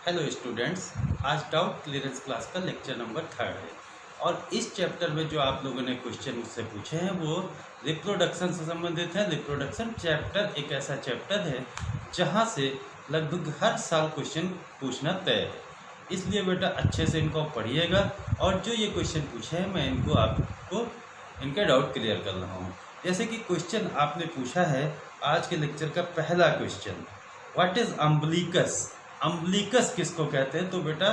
Hello students, आज doubt clearance class का lecture number 3 है और इस चैप्टर में जो आप लोगों ने क्वेश्चन मुझसे पूछे हैं वो रिप्रोडक्शन से संबंधित है। रिप्रोडक्शन चैप्टर एक ऐसा चैप्टर है जहां से लगभग हर साल क्वेश्चन पूछना तय है, इसलिए बेटा अच्छे से इनको पढ़िएगा और जो ये क्वेश्चन पूछे हैं मैं इनको आपको इनका डाउट क्लियर कर रहा हूँ। जैसे कि क्वेश्चन आपने पूछा है आज के लेक्चर का पहला question, what is umbilicus. Umbilicus किसको कहते हैं? तो बेटा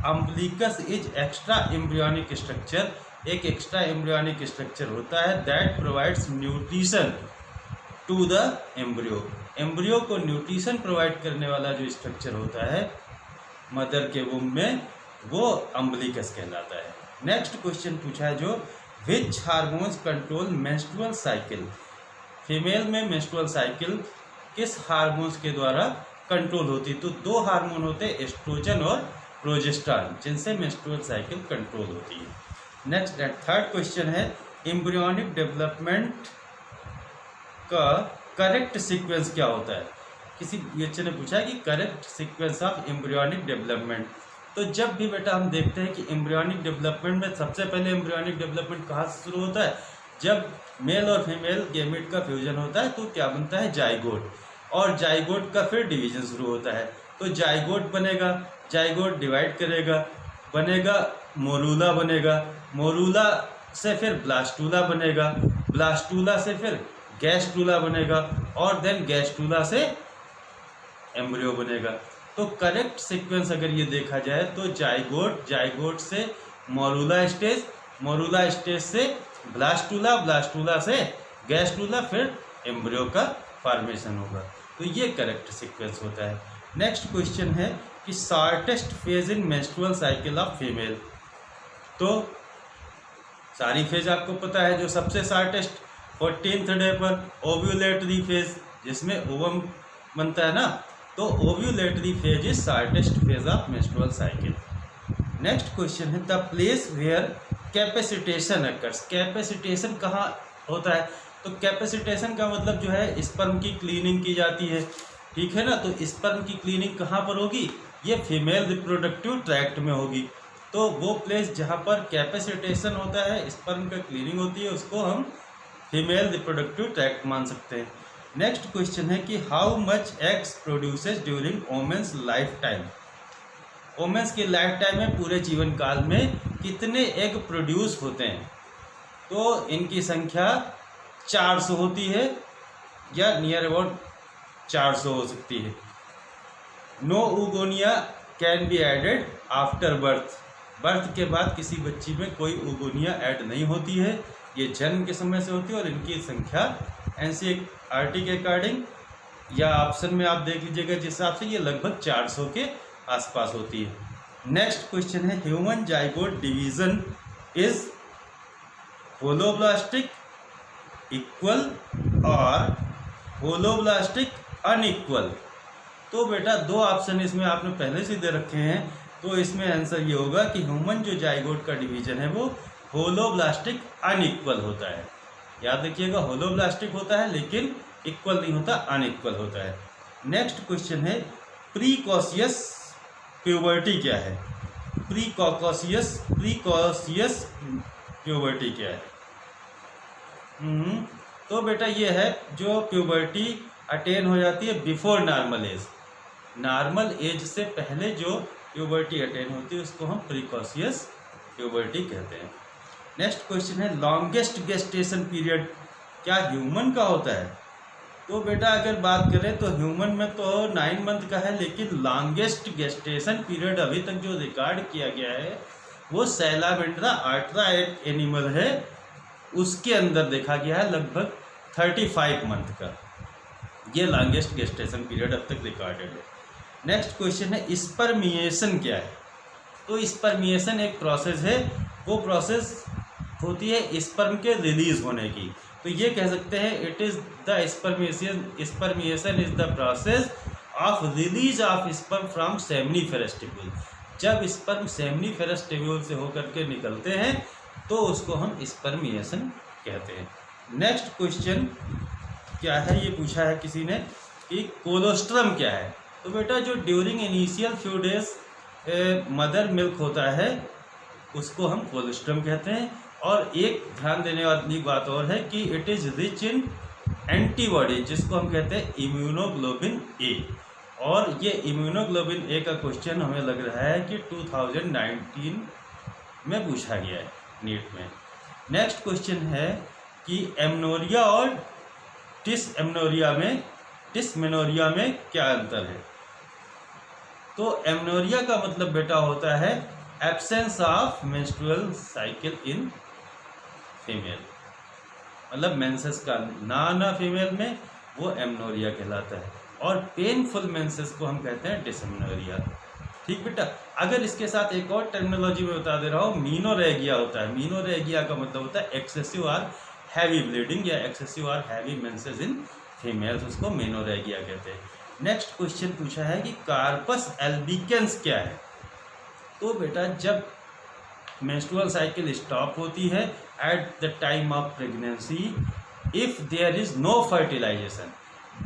umbilicus is extra embryonic structure, एक एक्स्ट्रा एम्ब्रियोनिक स्ट्रक्चर होता है that provides nutrition to the embryo. Embryo को न्यूट्रिशन प्रोवाइड करने वाला जो स्ट्रक्चर होता है मदर के वूम्ब में, वो अम्बिलिकस कहलाता है। नेक्स्ट क्वेश्चन पूछा है जो विच hormones control menstrual cycle. Female में मेंस्ट्रुअल साइकिल किस हार्मोन्स के द्वारा कंट्रोल होती है? तो दो हार्मोन होते हैं, एस्ट्रोजन और प्रोजेस्टेरॉन, जिनसे मेंस्ट्रुअल साइकिल कंट्रोल होती है। नेक्स्ट थर्ड क्वेश्चन है एम्ब्रियोनिक डेवलपमेंट का करेक्ट सीक्वेंस क्या होता है। किसी बच्चे ने पूछा है कि correct sequence of embryonic development. तो जब भी बेटा हम देखते हैं कि एम्ब्रियोनिक डेवलपमेंट में सबसे पहले एम्ब्रियोनिक डेवलपमेंट कहाँ से शुरू होता है? जब मेल और फीमेल गैमेट का फ्यूजन होता है तो क्या बनता है? जाइगोट, और जाइगोट का फिर डिवीजन शुरू होता है। तो जाइगोट बनेगा, जाइगोट डिवाइड करेगा, बनेगा मोरूला, बनेगा मोरूला से फिर ब्लास्टूला बनेगा, ब्लास्टूला से फिर गैस्ट्रूला बनेगा और देन गैस्ट्रूला से एम्ब्रियो बनेगा। तो करेक्ट सीक्वेंस अगर ये देखा जाए तो जाइगोट, जाइगोट से मोरूला स्टेज, मोरूला स्टेज से ब्लास्टूला, ब्लास्टूला से गैस्ट्रूला, फिर एम्ब्रियो का फॉर्मेशन होगा। तो ये करेक्ट सीक्वेंस होता है। नेक्स्ट क्वेश्चन है कि shortest phase in menstrual cycle of female. तो सारी फेज आपको पता है, जो सबसे शॉर्टेस्ट 14th डे पर ओव्यूलेटरी फेज, जिसमें ओवम बनता है ना, तो ovulatory phase is shortest phase of menstrual cycle. Next question है the place where capacitation occurs. Capacitation कहाँ होता है? तो कैपेसिटेशन का मतलब जो है स्पर्म की क्लीनिंग की जाती है, ठीक है ना। तो स्पर्म की क्लीनिंग कहाँ पर होगी? ये फीमेल रिप्रोडक्टिव ट्रैक्ट में होगी। तो वो प्लेस जहाँ पर कैपेसिटेशन होता है, स्पर्म का क्लीनिंग होती है, उसको हम फीमेल रिप्रोडक्टिव ट्रैक्ट मान सकते हैं। नेक्स्ट क्वेश्चन है कि how much eggs produces during women's life time. Women's की लाइफ टाइम में, पूरे जीवन काल में कितने एग प्रोड्यूस होते हैं? तो इनकी संख्या 400 होती है या नियर अबाउट 400 हो सकती है। No oogonia can be added after birth. Birth के बाद किसी बच्ची में कोई ऊगोनिया ऐड नहीं होती है, ये जन्म के समय से होती है। और इनकी संख्या एनसीईआरटी के अकॉर्डिंग या ऑप्शन में आप देख लीजिएगा जिस हिसाब से, ये लगभग 400 के आसपास होती है। नेक्स्ट क्वेश्चन है human zygote division is holoblastic equal और होलोब्लास्टिक अनइक्वल। तो बेटा दो ऑप्शन इसमें आपने पहले से दे रखे हैं, तो इसमें आंसर ये होगा कि ह्यूमन जो जाइगोट का डिवीजन है वो होलोब्लास्टिक अनइक्वल होता है। याद रखिएगा, होलोब्लास्टिक होता है लेकिन इक्वल नहीं होता, अनइक्वल होता है। नेक्स्ट क्वेश्चन है प्रीकॉशियस प्यूबर्टी क्या है? प्रीकॉशियस प्यूबर्टी क्या है? तो बेटा ये है जो प्यूबर्टी अटेन हो जाती है before normal age. Normal age से पहले जो प्यूबर्टी अटेन होती है उसको हम प्रीकॉशियस प्यूबर्टी कहते हैं। नेक्स्ट क्वेश्चन है लॉन्गेस्ट गेस्टेशन पीरियड क्या ह्यूमन का होता है? तो बेटा अगर बात करें तो ह्यूमन में तो 9 मंथ का है, लेकिन लॉन्गेस्ट गेस्टेशन पीरियड अभी तक जो रिकॉर्ड किया गया है वो सैलामेंड्रा आर्ट्रा एनिमल है, उसके अंदर देखा गया है लगभग 35 मंथ का। ये लॉन्गेस्ट गेस्टेशन पीरियड अब तक रिकॉर्डेड है। नेक्स्ट क्वेश्चन है स्पर्मिएशन क्या है? तो स्पर्मिएशन एक प्रोसेस है, वो प्रोसेस होती है स्पर्म के रिलीज होने की। तो ये कह सकते हैं it is the spermiation is the process of release of sperm from seminiferous tubule. जब स्पर्म सेमिनिफेरस ट्यूब्यूल से होकर के निकलते हैं तो उसको हम स्पर्मिएशन कहते हैं। नेक्स्ट क्वेश्चन क्या है, ये पूछा है किसी ने कि कोलोस्ट्रम क्या है? तो बेटा जो during initial few days mother milk होता है उसको हम कोलेस्ट्रम कहते हैं। और एक ध्यान देने वाली बात और है कि it is rich in antibody जिसको हम कहते हैं इम्यूनोग्लोबिन ए। और ये इम्यूनोग्लोबिन ए का क्वेश्चन हमें लग रहा है कि 2019 में पूछा गया है नीट में। नेक्स्ट क्वेश्चन है कि एमनोरिया और डिसमेनोरिया में क्या अंतर है। तो एमनोरिया का मतलब बेटा होता है absence of menstrual cycle in female, मतलब मेंसेस का ना आना फीमेल में वो एमनोरिया कहलाता है। और पेनफुल मेंसेस को हम कहते हैं डिसमेनोरिया। ठीक बेटा। अगर इसके साथ एक और टर्मिनोलॉजी में बता दे रहा हूँ, मीनोरेगिया होता है। मीनोरेगिया का मतलब होता है एक्सेसिव और हैवी ब्लीडिंग या एक्सेसिव और हैवी मेंसेस इन फीमेल्स, उसको मीनोरेगिया कहते हैं। नेक्स्ट क्वेश्चन पूछा है कि कार्पस एल्बिकेंस क्या है। तो बेटा जब मेंस्ट्रुअल साइकिल स्टॉप होती है at the time of pregnancy, if there is no fertilization,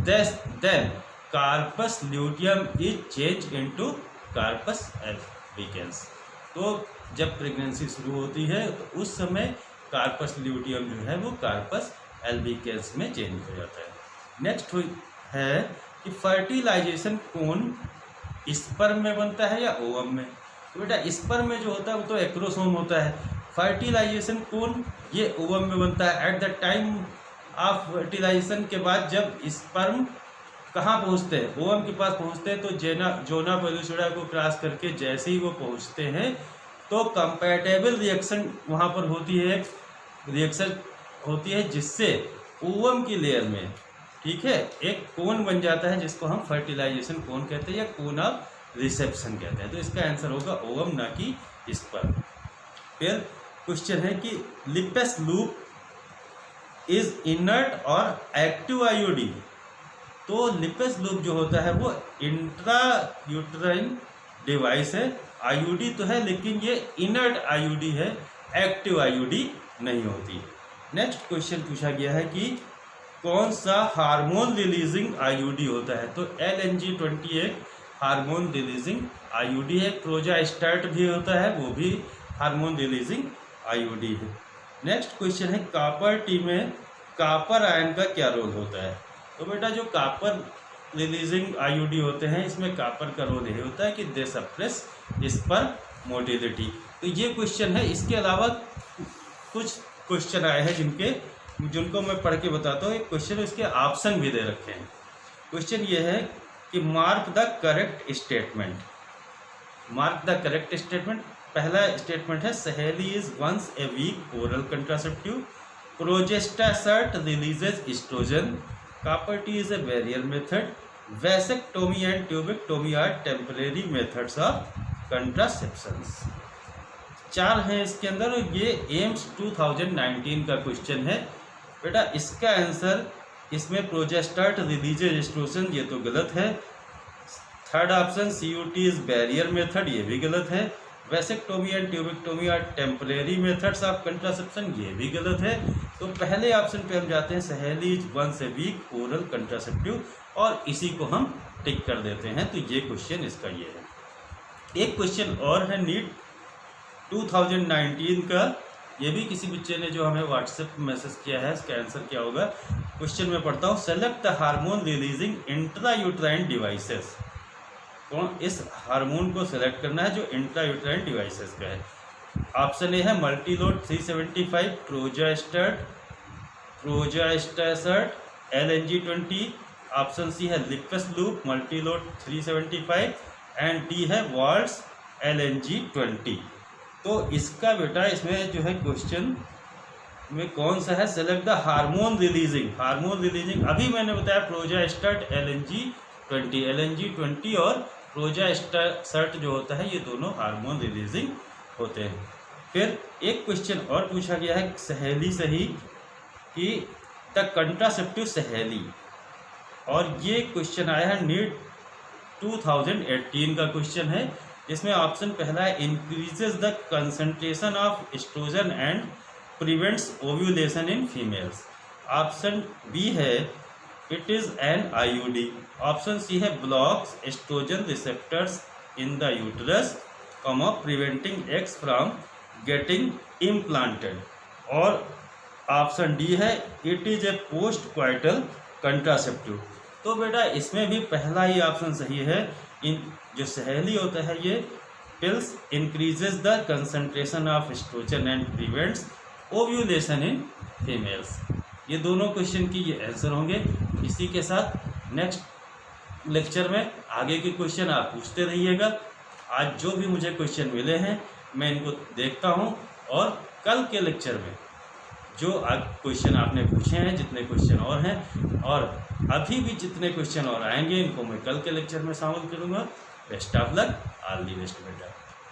then corpus luteum is change into corpus albicans. तो जब प्रेगनेंसी शुरू होती है तो उस समय कार्पस ल्यूटियम जो है वो कार्पस एल्बिकेंस में चेंज हो जाता है। नेक्स्ट है कि फर्टिलाइजेशन कौन स्पर्म में बनता है या ओवम में। तो बेटा स्पर्म में जो होता है वो तो एक्रोसोम होता है। फर्टिलाइजेशन कौन ये ओवम में बनता है। At the time of fertilization के बाद जब स्पर्म कहाँ पहुँचते हैं, ओवम के पास पहुँचते हैं, तो जोना पेलुसिडा को क्रॉस करके जैसे ही वो पहुँचते हैं तो कंपैटिबल रिएक्शन वहाँ पर होती है, रिएक्शन होती है जिससे ओवम की लेयर में, ठीक है, एक कोन बन जाता है जिसको हम फर्टिलाइजेशन कोन कहते हैं या कोन ऑफ रिसेप्शन कहते हैं। तो इसका आंसर होगा ओवम, ना कि स्पर्म। फिर क्वेश्चन है कि लिपेस लूप इज इनर्ट और एक्टिव आईयूडी। तो लिपेस लूप जो होता है वो इंट्रा यूट्राइन डिवाइस है। आईयूडी तो है लेकिन ये इनर्ट आईयूडी है, एक्टिव आईयूडी नहीं होती। नेक्स्ट क्वेश्चन पूछा गया है कि कौन सा हार्मोन रिलीजिंग आईयूडी होता है। तो LNG-20 एक हार्मोन रिलीजिंग आईयूडी है। प्रोजेस्टेट भी होता है, वो भी हार्मोन रिलीजिंग आईयूडी है। नेक्स्ट क्वेश्चन है कॉपर टी में कॉपर आयन का क्या रोल होता है। तो बेटा जो कॉपर रिलीजिंग आईयूडी होते हैं इसमें कॉपर का रोल ये होता है कि दे सप्रेस स्पर्म मोटिलिटी। तो ये क्वेश्चन है। इसके अलावा कुछ क्वेश्चन आए हैं जिनको मैं पढ़ के बताता हूँ। एक क्वेश्चन इसके ऑप्शन भी दे रखे हैं। क्वेश्चन ये है कि mark the correct statement. Mark the correct statement. पहला स्टेटमेंट है Saheli is once a week oral contraceptive, progestasert releases estrogen, copper T is a barrier method, vasectomy and tubectomy are temporary methods of contraceptions. 4 हैं इसके अंदर। ये AIIMS 2019 का question है बेटा। इसका आंसर इसमें प्रोजेस्टेट रिलीजेज एस्ट्रोजन ये तो गलत है। Third option CUT is barrier method ये भी गलत है। Vasectomy and tubectomy are temporary methods of contraception ये भी गलत है। तो पहले ऑप्शन पे हम जाते हैं Saheli is once a week oral contraceptive और इसी को हम टिक कर देते हैं। तो ये क्वेश्चन इसका ये है। एक क्वेश्चन और है नीट 2019 का, ये भी किसी बच्चे ने जो हमें व्हाट्सएप मैसेज किया है। इसका आंसर क्या होगा। क्वेश्चन में पढ़ता हूँ select the hormone releasing intrauterine devices. कौन इस हार्मोन को सेलेक्ट करना है जो इंट्रायूट्राइन डिवाइसेस का है। ऑप्शन ए है मल्टीलोड 375, प्रोजेस्टेट LNG-20। ऑप्शन सी है lipase loop Multiload 375 and D है वाल्ट्ज LNG-20। तो इसका बेटा इसमें जो है क्वेश्चन में कौन सा है select the hormone releasing. Hormone releasing अभी मैंने बताया प्रोजेस्टेट LNG-20 और प्रोजेस्टेट जो होता है ये दोनों हार्मोन रिलीजिंग होते हैं। फिर एक क्वेश्चन और पूछा गया है सहेली सही कि द कंट्रासेप्टिव सहेली, और ये क्वेश्चन आया है नीट 2018 का क्वेश्चन है। इसमें ऑप्शन पहला है increases the concentration of estrogen and prevents ovulation in females. Option B है it is an IUD. Option C है blocks estrogen receptors in the uterus, preventing eggs from getting implanted. और option D है it is a post coital contraceptive. तो बेटा इसमें भी पहला ही option सही है। इन जो सहेली होता है ये pills increases the concentration of estrogen and prevents ovulation in females. ये दोनों क्वेश्चन की ये आंसर होंगे। इसी के साथ नेक्स्ट लेक्चर में आगे के क्वेश्चन आप पूछते रहिएगा। आज जो भी मुझे क्वेश्चन मिले हैं मैं इनको देखता हूँ, और कल के लेक्चर में जो क्वेश्चन आपने पूछे हैं, जितने क्वेश्चन और हैं और अभी भी जितने क्वेश्चन और आएंगे, इनको मैं कल के लेक्चर में शामिल करूँगा। Best of luck, all the best बेटा।